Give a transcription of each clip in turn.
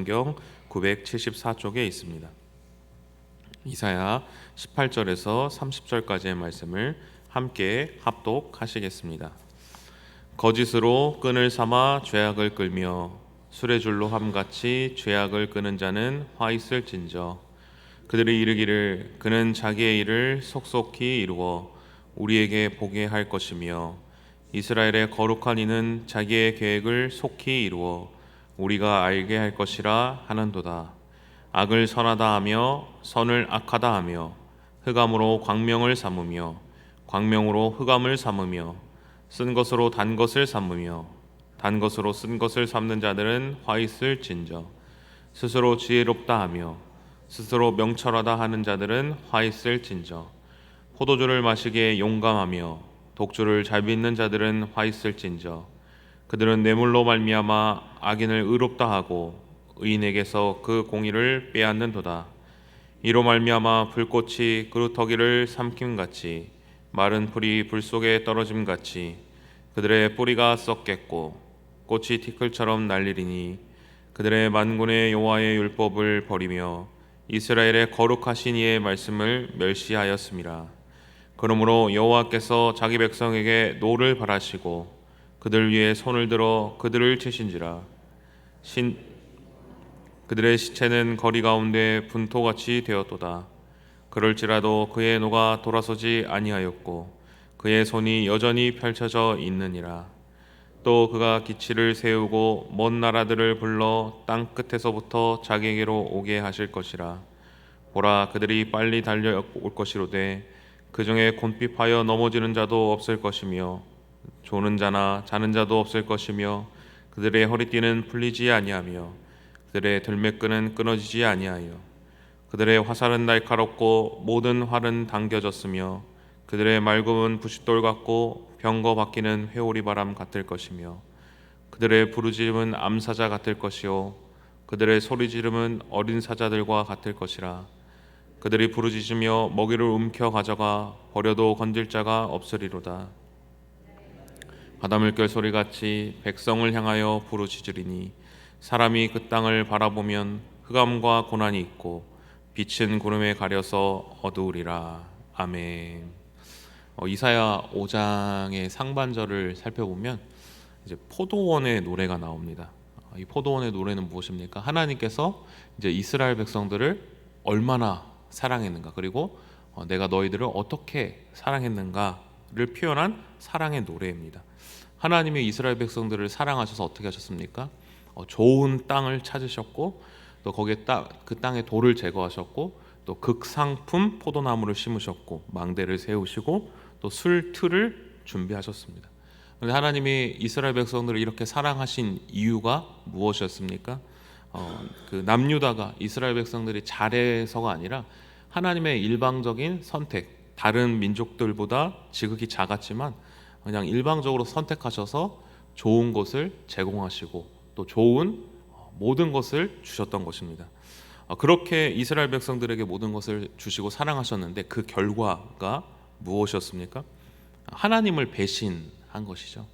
성경 974쪽에 있습니다. 이사야 18절에서 30절까지의 말씀을 함께 합독하시겠습니다. 거짓으로 끈을 삼아 죄악을 끌며 술의 줄로 함같이 죄악을 끄는 자는 화 있을진저. 그들이 이르기를 그는 자기의 일을 속속히 이루어 우리에게 보게 할 것이며 이스라엘의 거룩한 이는 자기의 계획을 속히 이루어 우리가 알게 할 것이라 하는도다. 악을 선하다 하며 선을 악하다 하며 흑암으로 광명을 삼으며 광명으로 흑암을 삼으며 쓴 것으로 단 것을 삼으며 단 것으로 쓴 것을 삼는 자들은 화 있을진저. 스스로 지혜롭다 하며 스스로 명철하다 하는 자들은 화 있을진저. 포도주를 마시기에 용감하며 독주를 잘 빚는 자들은 화 있을진저. 그들은 뇌물로 말미암아 악인을 의롭다 하고 의인에게서 그 공의를 빼앗는도다. 이로 말미암아 불꽃이 그루터기를 삼킴같이 마른 풀이 불 속에 떨어짐같이 그들의 뿌리가 썩겠고 꽃이 티끌처럼 날리리니 그들의 만군의 여호와의 율법을 버리며 이스라엘의 거룩하신 이의 말씀을 멸시하였음이라. 그러므로 여호와께서 자기 백성에게 노를 바라시고 그들 위에 손을 들어 그들을 치신지라. 그들의 시체는 거리 가운데 분토같이 되었도다. 그럴지라도 그의 노가 돌아서지 아니하였고 그의 손이 여전히 펼쳐져 있느니라. 또 그가 기치를 세우고 먼 나라들을 불러 땅 끝에서부터 자기에게로 오게 하실 것이라. 보라, 그들이 빨리 달려올 것이로되 그 중에 곤핍하여 넘어지는 자도 없을 것이며 조는 자나 자는 자도 없을 것이며 그들의 허리띠는 풀리지 아니하며 그들의 들매끈은 끊어지지 아니하여 그들의 화살은 날카롭고 모든 활은 당겨졌으며 그들의 말굽은 부싯돌 같고 병거 바퀴는 회오리 바람 같을 것이며 그들의 부르짖음은 암사자 같을 것이요 그들의 소리지름은 어린 사자들과 같을 것이라. 그들이 부르짖으며 먹이를 움켜 가져가 버려도 건질 자가 없으리로다. 바닷물결 소리같이 백성을 향하여 부르짖으리니 사람이 그 땅을 바라보면 흑암과 고난이 있고 빛은 구름에 가려서 어두우리라. 아멘. 이사야 5장의 상반절을 살펴보면 이제 포도원의 노래가 나옵니다. 이 포도원의 노래는 무엇입니까? 하나님께서 이제 이스라엘 백성들을 얼마나 사랑했는가, 그리고 내가 너희들을 어떻게 사랑했는가를 표현한 사랑의 노래입니다. 하나님이 이스라엘 백성들을 사랑하셔서 어떻게 하셨습니까? 좋은 땅을 찾으셨고 또 거기에 그 땅의 돌을 제거하셨고 또 극상품 포도나무를 심으셨고 망대를 세우시고 또 술틀을 준비하셨습니다. 그런데 하나님이 이스라엘 백성들을 이렇게 사랑하신 이유가 무엇이었습니까? 그 남유다가 이스라엘 백성들이 잘해서가 아니라 하나님의 일방적인 선택, 다른 민족들보다 지극히 작았지만 그냥 일방적으로 선택하셔서 좋은 것을 제공하시고 또 좋은 모든 것을 주셨던 것입니다. 그렇게 이스라엘 백성들에게 모든 것을 주시고 사랑하셨는데 그 결과가 무엇이었습니까? 하나님을 배신한 것이죠.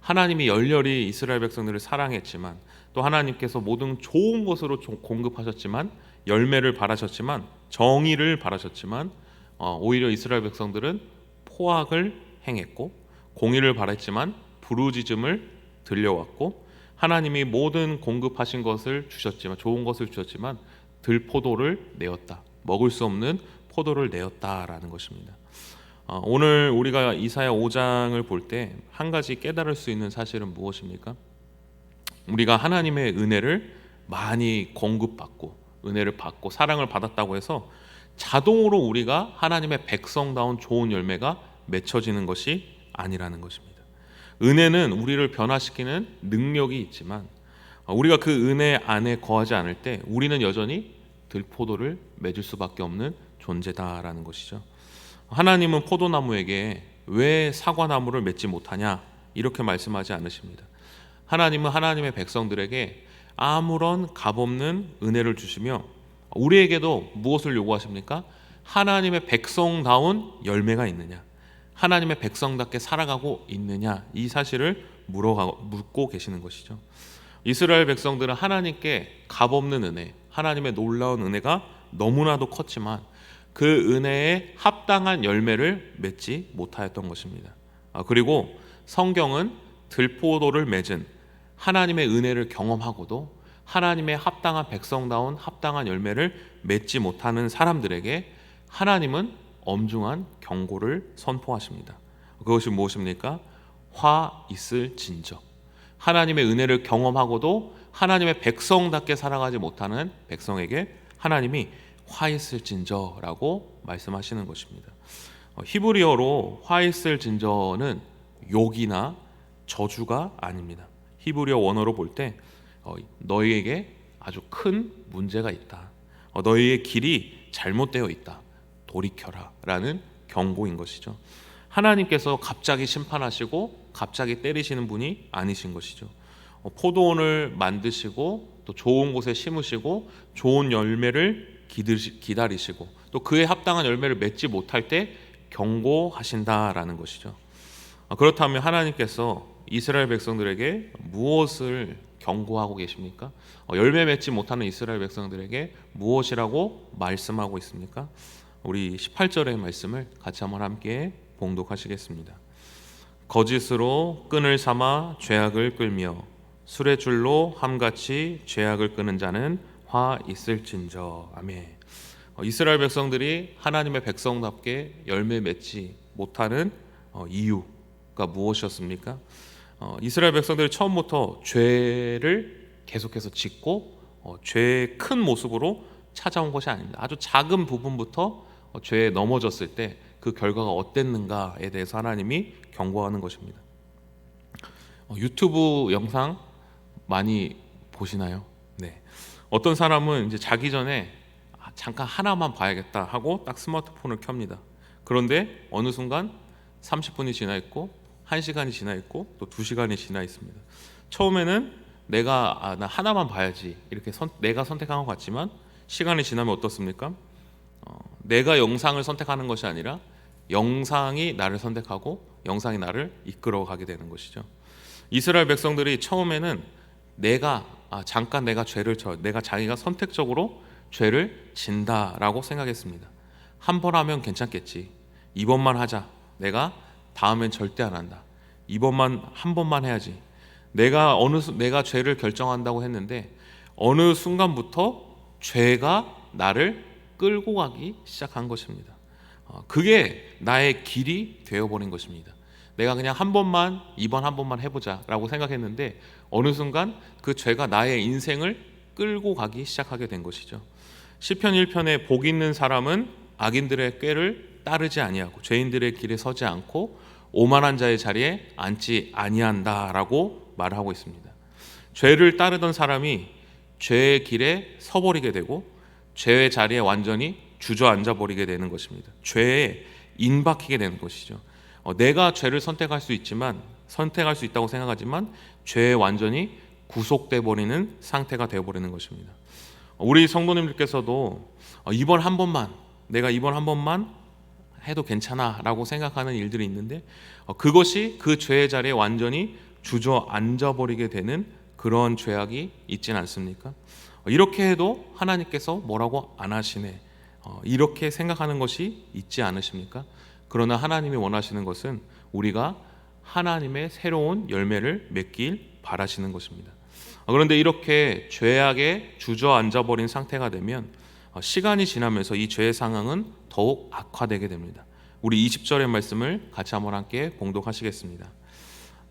하나님이 열렬히 이스라엘 백성들을 사랑했지만 또 하나님께서 모든 좋은 것으로 공급하셨지만 열매를 바라셨지만 정의를 바라셨지만 오히려 이스라엘 백성들은 포악을 행했고 공의를 바랐지만 부르짖음을 들려왔고 하나님이 모든 공급하신 것을 주셨지만 좋은 것을 주셨지만 들포도를 내었다. 먹을 수 없는 포도를 내었다라는 것입니다. 오늘 우리가 이사야 5장을 볼 때 한 가지 깨달을 수 있는 사실은 무엇입니까? 우리가 하나님의 은혜를 많이 공급받고 은혜를 받고 사랑을 받았다고 해서 자동으로 우리가 하나님의 백성다운 좋은 열매가 맺혀지는 것이 아니라는 것입니다. 은혜는 우리를 변화시키는 능력이 있지만 우리가 그 은혜 안에 거하지 않을 때 우리는 여전히 들포도를 맺을 수밖에 없는 존재다라는 것이죠. 하나님은 포도나무에게 왜 사과나무를 맺지 못하냐 이렇게 말씀하지 않으십니다. 하나님은 하나님의 백성들에게 아무런 값없는 은혜를 주시며 우리에게도 무엇을 요구하십니까? 하나님의 백성다운 열매가 있느냐, 하나님의 백성답게 살아가고 있느냐, 이 사실을 묻고 계시는 것이죠. 이스라엘 백성들은 하나님께 값없는 은혜, 하나님의 놀라운 은혜가 너무나도 컸지만 그 은혜에 합당한 열매를 맺지 못하였던 것입니다. 그리고 성경은 들포도를 맺은 하나님의 은혜를 경험하고도 하나님의 합당한 백성다운 합당한 열매를 맺지 못하는 사람들에게 하나님은 엄중한 경고를 선포하십니다. 그것이 무엇입니까? 화 있을진저. 하나님의 은혜를 경험하고도 하나님의 백성답게 살아가지 못하는 백성에게 하나님이 화 있을진저라고 말씀하시는 것입니다. 히브리어로 화 있을진저는 욕이나 저주가 아닙니다. 히브리어 원어로 볼 때 너희에게 아주 큰 문제가 있다. 너희의 길이 잘못되어 있다. 돌이켜라 라는 경고인 것이죠. 하나님께서 갑자기 심판하시고 갑자기 때리시는 분이 아니신 것이죠. 포도원을 만드시고 또 좋은 곳에 심으시고 좋은 열매를 기다리시고 또 그에 합당한 열매를 맺지 못할 때 경고하신다라는 것이죠. 그렇다면 하나님께서 이스라엘 백성들에게 무엇을 경고하고 계십니까? 열매 맺지 못하는 이스라엘 백성들에게 무엇이라고 말씀하고 있습니까? 우리 18절의 말씀을 같이 한번 함께 봉독하시겠습니다. 거짓으로 끈을 삼아 죄악을 끌며 술의 줄로 함같이 죄악을 끄는 자는 화 있을진저. 아멘. 이스라엘 백성들이 하나님의 백성답게 열매 맺지 못하는 이유가 무엇이었습니까? 이스라엘 백성들이 처음부터 죄를 계속해서 짓고 죄의 큰 모습으로 찾아온 것이 아닙니다. 아주 작은 부분부터 죄에 넘어졌을 때 그 결과가 어땠는가에 대해서 하나님이 경고하는 것입니다. 유튜브 영상 많이 보시나요? 네. 어떤 사람은 이제 자기 전에 잠깐 하나만 봐야겠다 하고 딱 스마트폰을 켭니다. 그런데 어느 순간 30분이 지나 있고 1시간이 지나 있고 또 2시간이 지나 있습니다. 처음에는 내가 나 하나만 봐야지 이렇게 내가 선택한 것 같지만 시간이 지나면 어떻습니까? 내가 영상을 선택하는 것이 아니라 영상이 나를 선택하고 영상이 나를 이끌어가게 되는 것이죠. 이스라엘 백성들이 처음에는 잠깐 내가 자기가 선택적으로 죄를 진다라고 생각했습니다. 한 번 하면 괜찮겠지. 이번만 하자. 내가 다음엔 절대 안 한다. 한 번만 해야지. 내가 죄를 결정한다고 했는데 어느 순간부터 죄가 나를 끌고 가기 시작한 것입니다. 그게 나의 길이 되어버린 것입니다. 내가 그냥 이번 한 번만 해보자라고 생각했는데 어느 순간 그 죄가 나의 인생을 끌고 가기 시작하게 된 것이죠. 시편 1편에 복 있는 사람은 악인들의 꾀를 따르지 아니하고 죄인들의 길에 서지 않고 오만한 자의 자리에 앉지 아니한다라고 말하고 있습니다. 죄를 따르던 사람이 죄의 길에 서버리게 되고 죄의 자리에 완전히 주저앉아 버리게 되는 것입니다. 죄에 인박히게 되는 것이죠. 내가 죄를 선택할 수 있다고 생각하지만 죄에 완전히 구속돼 버리는 상태가 되어 버리는 것입니다. 우리 성도님들께서도 내가 이번 한 번만 해도 괜찮아라고 생각하는 일들이 있는데 그것이 그 죄의 자리에 완전히 주저앉아 버리게 되는 그런 죄악이 있진 않습니까? 이렇게 해도 하나님께서 뭐라고 안 하시네, 이렇게 생각하는 것이 있지 않으십니까? 그러나 하나님이 원하시는 것은 우리가 하나님의 새로운 열매를 맺길 바라시는 것입니다. 그런데 이렇게 죄악에 주저앉아 버린 상태가 되면 시간이 지나면서 이 죄의 상황은 더욱 악화되게 됩니다. 우리 20절의 말씀을 같이 한번 함께 봉독하시겠습니다.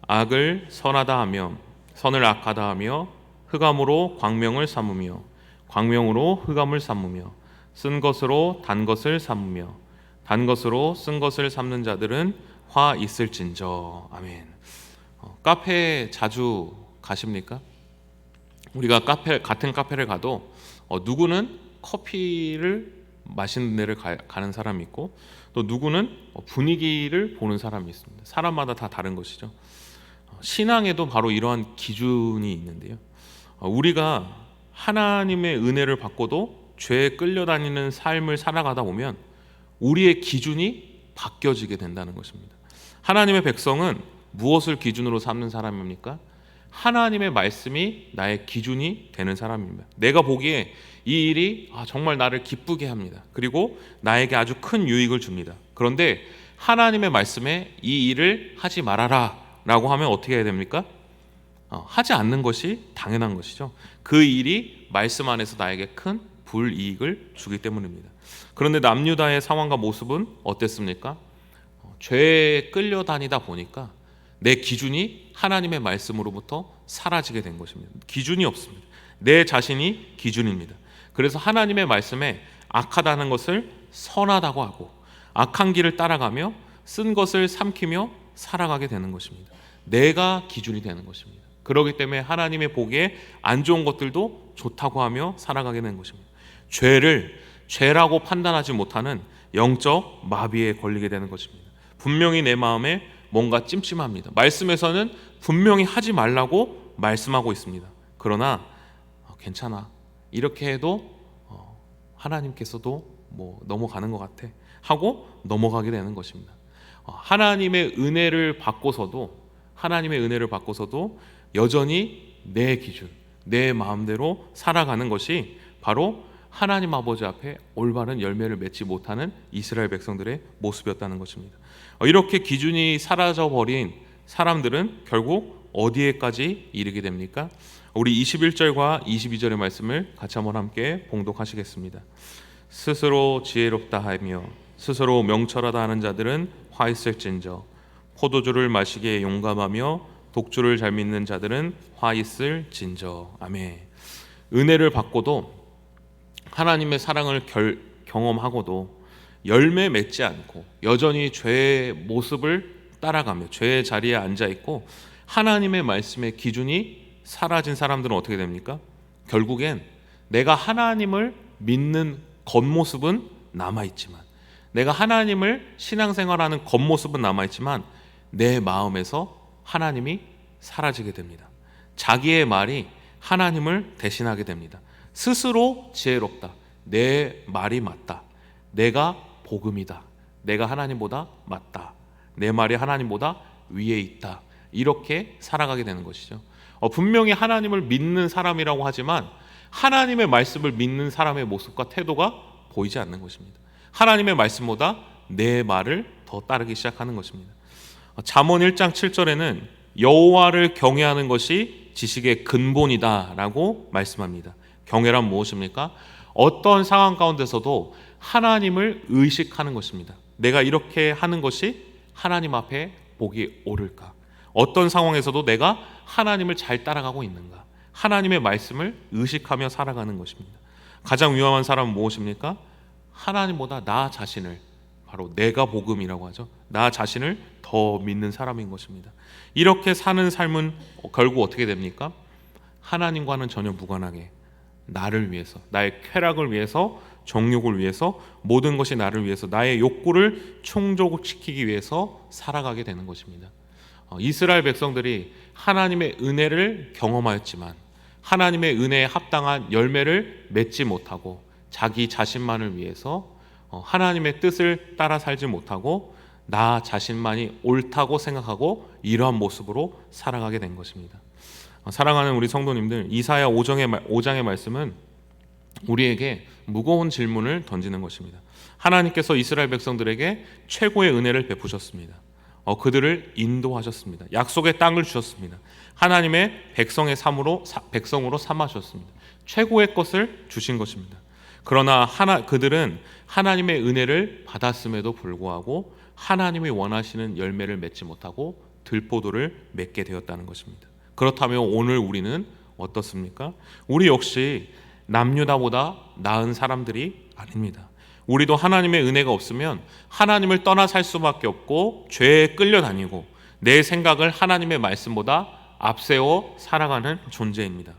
악을 선하다 하며 선을 악하다 하며 흑암으로 광명을 삼으며 광명으로 흑암을 삼으며 쓴 것으로 단 것을 삼으며 단 것으로 쓴 것을 삼는 자들은 화 있을진저. 아멘. 카페 자주 가십니까? 우리가 같은 카페를 가도 누구는 커피를 마시는 데를 가는 사람이 있고 또 누구는 분위기를 보는 사람이 있습니다. 사람마다 다 다른 것이죠. 신앙에도 바로 이러한 기준이 있는데요. 우리가 하나님의 은혜를 받고도 죄에 끌려다니는 삶을 살아가다 보면 우리의 기준이 바뀌어지게 된다는 것입니다. 하나님의 백성은 무엇을 기준으로 삼는 사람입니까? 하나님의 말씀이 나의 기준이 되는 사람입니다. 내가 보기에 이 일이 정말 나를 기쁘게 합니다. 그리고 나에게 아주 큰 유익을 줍니다. 그런데 하나님의 말씀에 이 일을 하지 말아라 라고 하면 어떻게 해야 됩니까? 하지 않는 것이 당연한 것이죠. 그 일이 말씀 안에서 나에게 큰 불이익을 주기 때문입니다. 그런데 남유다의 상황과 모습은 어땠습니까? 죄에 끌려다니다 보니까 내 기준이 하나님의 말씀으로부터 사라지게 된 것입니다. 기준이 없습니다. 내 자신이 기준입니다. 그래서 하나님의 말씀에 악하다는 것을 선하다고 하고 악한 길을 따라가며 쓴 것을 삼키며 살아가게 되는 것입니다. 내가 기준이 되는 것입니다. 그렇기 때문에 하나님의 보기에 안 좋은 것들도 좋다고 하며 살아가게 되는 것입니다. 죄를 죄라고 판단하지 못하는 영적 마비에 걸리게 되는 것입니다. 분명히 내 마음에 뭔가 찜찜합니다. 말씀에서는 분명히 하지 말라고 말씀하고 있습니다. 그러나 괜찮아, 이렇게 해도 하나님께서도 넘어가는 것 같아 하고 넘어가게 되는 것입니다. 하나님의 은혜를 받고서도 여전히 내 기준, 내 마음대로 살아가는 것이 바로 하나님 아버지 앞에 올바른 열매를 맺지 못하는 이스라엘 백성들의 모습이었다는 것입니다. 이렇게 기준이 사라져버린 사람들은 결국 어디에까지 이르게 됩니까? 우리 21절과 22절의 말씀을 같이 한번 함께 봉독하시겠습니다. 스스로 지혜롭다 하며 스스로 명철하다 하는 자들은 화 있을진저, 포도주를 마시기에 용감하며 독주를 잘 믿는 자들은 화 있을진저. 아멘. 은혜를 받고도 하나님의 사랑을 경험하고도 열매 맺지 않고 여전히 죄의 모습을 따라가며 죄의 자리에 앉아있고 하나님의 말씀의 기준이 사라진 사람들은 어떻게 됩니까? 결국엔 내가 하나님을 믿는 겉모습은 남아있지만, 내가 하나님을 신앙생활하는 겉모습은 남아있지만 내 마음에서 하나님이 사라지게 됩니다. 자기의 말이 하나님을 대신하게 됩니다. 스스로 지혜롭다, 내 말이 맞다, 내가 복음이다, 내가 하나님보다 맞다, 내 말이 하나님보다 위에 있다, 이렇게 살아가게 되는 것이죠. 분명히 하나님을 믿는 사람이라고 하지만 하나님의 말씀을 믿는 사람의 모습과 태도가 보이지 않는 것입니다. 하나님의 말씀보다 내 말을 더 따르기 시작하는 것입니다. 잠언 1장 7절에는 여호와를 경외하는 것이 지식의 근본이다라고 말씀합니다. 경외란 무엇입니까? 어떤 상황 가운데서도 하나님을 의식하는 것입니다. 내가 이렇게 하는 것이 하나님 앞에 보기 옳을까? 어떤 상황에서도 내가 하나님을 잘 따라가고 있는가? 하나님의 말씀을 의식하며 살아가는 것입니다. 가장 위험한 사람은 무엇입니까? 하나님보다 나 자신을, 바로 내가 복음이라고 하죠, 나 자신을 더 믿는 사람인 것입니다. 이렇게 사는 삶은 결국 어떻게 됩니까? 하나님과는 전혀 무관하게 나를 위해서, 나의 쾌락을 위해서, 정욕을 위해서, 모든 것이 나를 위해서, 나의 욕구를 충족시키기 위해서 살아가게 되는 것입니다. 이스라엘 백성들이 하나님의 은혜를 경험하였지만 하나님의 은혜에 합당한 열매를 맺지 못하고 자기 자신만을 위해서 하나님의 뜻을 따라 살지 못하고 나 자신만이 옳다고 생각하고 이러한 모습으로 살아가게 된 것입니다. 사랑하는 우리 성도님들, 이사야 5장의 말씀은 우리에게 무거운 질문을 던지는 것입니다. 하나님께서 이스라엘 백성들에게 최고의 은혜를 베푸셨습니다. 그들을 인도하셨습니다. 약속의 땅을 주셨습니다. 하나님의 백성으로 삼아주셨습니다. 최고의 것을 주신 것입니다. 그러나 그들은 하나님의 은혜를 받았음에도 불구하고 하나님이 원하시는 열매를 맺지 못하고 들포도를 맺게 되었다는 것입니다. 그렇다면 오늘 우리는 어떻습니까? 우리 역시 남유다보다 나은 사람들이 아닙니다. 우리도 하나님의 은혜가 없으면 하나님을 떠나 살 수밖에 없고 죄에 끌려다니고 내 생각을 하나님의 말씀보다 앞세워 살아가는 존재입니다.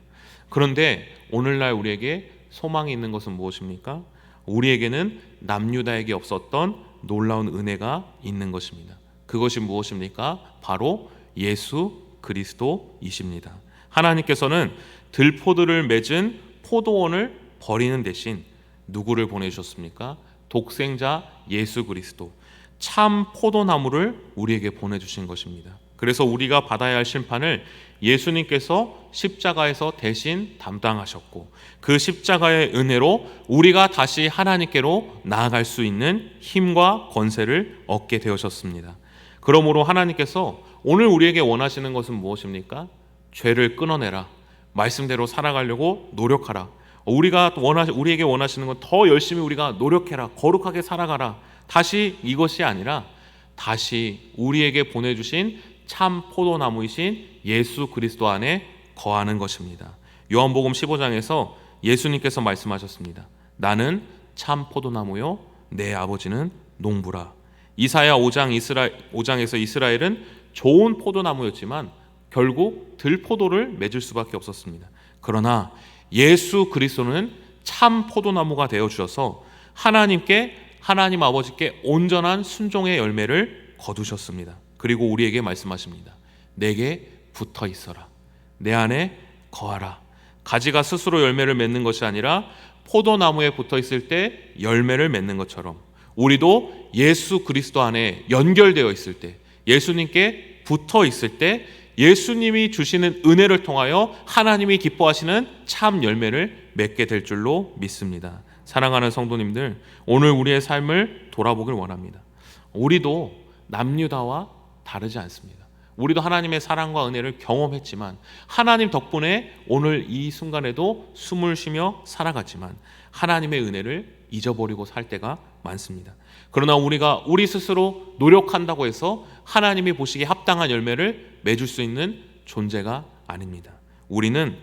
그런데 오늘날 우리에게 소망이 있는 것은 무엇입니까? 우리에게는 남유다에게 없었던 놀라운 은혜가 있는 것입니다. 그것이 무엇입니까? 바로 예수 그리스도이십니다. 하나님께서는 들포도를 맺은 포도원을 버리는 대신 누구를 보내주셨습니까? 독생자 예수 그리스도, 참 포도나무를 우리에게 보내주신 것입니다. 그래서 우리가 받아야 할 심판을 예수님께서 십자가에서 대신 담당하셨고, 그 십자가의 은혜로 우리가 다시 하나님께로 나아갈 수 있는 힘과 권세를 얻게 되셨습니다. 그러므로 하나님께서 오늘 우리에게 원하시는 것은 무엇입니까? 죄를 끊어내라, 말씀대로 살아가려고 노력하라, 우리에게 원하시는 건 더 열심히 우리가 노력해라, 거룩하게 살아가라. 다시 이것이 아니라 다시 우리에게 보내주신 참 포도나무이신 예수 그리스도 안에 거하는 것입니다. 요한복음 15장에서 예수님께서 말씀하셨습니다. 나는 참 포도나무요 내 아버지는 농부라. 이사야 5장에서 이스라엘은 좋은 포도나무였지만 결국 들포도를 맺을 수밖에 없었습니다. 그러나 예수 그리스도는 참 포도나무가 되어 주셔서 하나님 아버지께 온전한 순종의 열매를 거두셨습니다. 그리고 우리에게 말씀하십니다. 내게 붙어 있어라, 내 안에 거하라. 가지가 스스로 열매를 맺는 것이 아니라 포도나무에 붙어 있을 때 열매를 맺는 것처럼 우리도 예수 그리스도 안에 연결되어 있을 때, 예수님께 붙어 있을 때 예수님이 주시는 은혜를 통하여 하나님이 기뻐하시는 참 열매를 맺게 될 줄로 믿습니다. 사랑하는 성도님들, 오늘 우리의 삶을 돌아보길 원합니다. 우리도 남유다와 다르지 않습니다. 우리도 하나님의 사랑과 은혜를 경험했지만, 하나님 덕분에 오늘 이 순간에도 숨을 쉬며 살아갔지만 하나님의 은혜를 잊어버리고 살 때가 많습니다. 그러나 우리가 우리 스스로 노력한다고 해서 하나님이 보시기에 합당한 열매를 맺을 수 있는 존재가 아닙니다. 우리는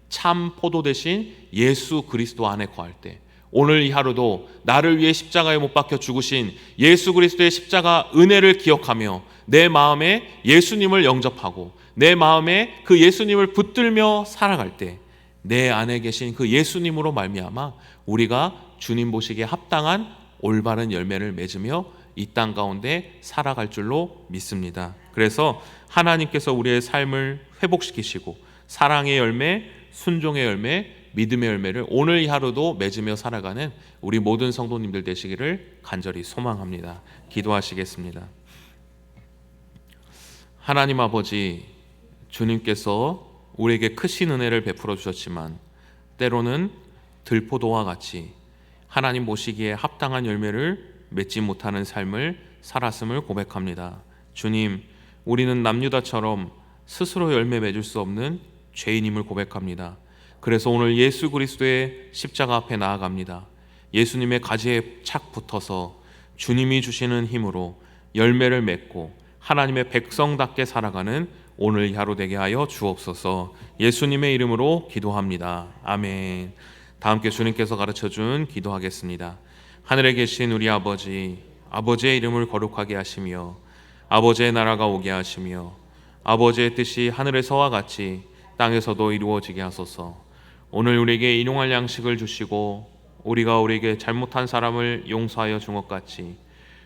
참 포도 대신 예수 그리스도 안에 거할 때, 오늘 이 하루도 나를 위해 십자가에 못 박혀 죽으신 예수 그리스도의 십자가 은혜를 기억하며 내 마음에 예수님을 영접하고 내 마음에 그 예수님을 붙들며 살아갈 때, 내 안에 계신 그 예수님으로 말미암아 우리가 주님 보시기에 합당한 올바른 열매를 맺으며 이 땅 가운데 살아갈 줄로 믿습니다. 그래서 하나님께서 우리의 삶을 회복시키시고 사랑의 열매, 순종의 열매, 믿음의 열매를 오늘 이 하루도 맺으며 살아가는 우리 모든 성도님들 되시기를 간절히 소망합니다. 기도하시겠습니다. 하나님 아버지, 주님께서 우리에게 크신 은혜를 베풀어 주셨지만 때로는 들포도와 같이 하나님 보시기에 합당한 열매를 맺지 못하는 삶을 살았음을 고백합니다. 주님, 우리는 남유다처럼 스스로 열매 맺을 수 없는 죄인임을 고백합니다. 그래서 오늘 예수 그리스도의 십자가 앞에 나아갑니다. 예수님의 가지에 착 붙어서 주님이 주시는 힘으로 열매를 맺고 하나님의 백성답게 살아가는 오늘 이 하루 되게 하여 주옵소서. 예수님의 이름으로 기도합니다. 아멘. 다 함께 주님께서 가르쳐준 기도하겠습니다. 하늘에 계신 우리 아버지, 아버지의 이름을 거룩하게 하시며 아버지의 나라가 오게 하시며 아버지의 뜻이 하늘에서와 같이 땅에서도 이루어지게 하소서. 오늘 우리에게 일용할 양식을 주시고 우리가 우리에게 잘못한 사람을 용서하여 준 것 같이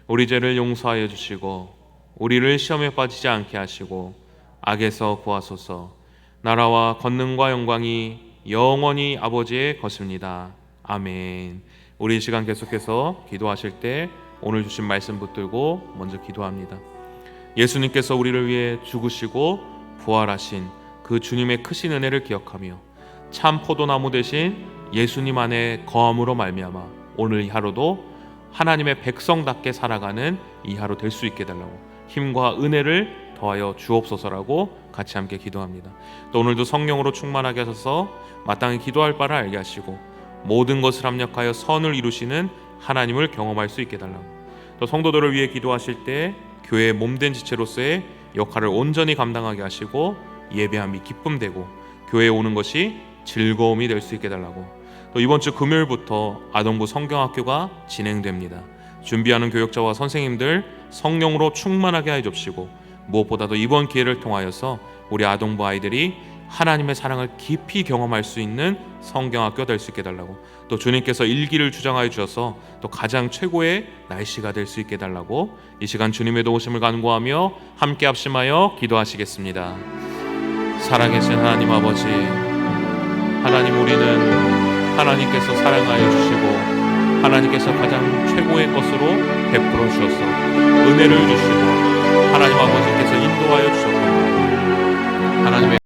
우리 죄를 용서하여 주시고 우리를 시험에 빠지지 않게 하시고 악에서 구하소서. 나라와 권능과 영광이 영원히 아버지의 것입니다. 아멘. 우리 이 시간 계속해서 기도하실 때 오늘 주신 말씀 붙들고 먼저 기도합니다. 예수님께서 우리를 위해 죽으시고 부활하신 그 주님의 크신 은혜를 기억하며 참 포도나무 대신 예수님 안에 거함으로 말미암아 오늘 이 하루도 하나님의 백성답게 살아가는 이 하루 될 수 있게 달라고 힘과 은혜를 더하여 주옵소서라고 같이 함께 기도합니다. 또 오늘도 성령으로 충만하게 하셔서 마땅히 기도할 바를 알게 하시고 모든 것을 합력하여 선을 이루시는 하나님을 경험할 수 있게 달라고, 또 성도들을 위해 기도하실 때 교회의 몸된 지체로서의 역할을 온전히 감당하게 하시고 예배함이 기쁨되고 교회에 오는 것이 즐거움이 될 수 있게 달라고, 또 이번 주 금요일부터 아동부 성경학교가 진행됩니다. 준비하는 교역자와 선생님들 성령으로 충만하게 하여 주시고 무엇보다도 이번 기회를 통하여서 우리 아동부 아이들이 하나님의 사랑을 깊이 경험할 수 있는 성경학교 될 수 있게 달라고, 또 주님께서 일기를 주장하여 주셔서 또 가장 최고의 날씨가 될 수 있게 달라고 이 시간 주님의 도우심을 간구하며 함께 합심하여 기도하시겠습니다. 살아계신 하나님 아버지, 하나님, 우리는 하나님께서 사랑하여 주시고 하나님께서 가장 최고의 것으로 베풀어 주셔서 은혜를 주시고 하나님 아버지께서 인도하여 주셨고 하나님의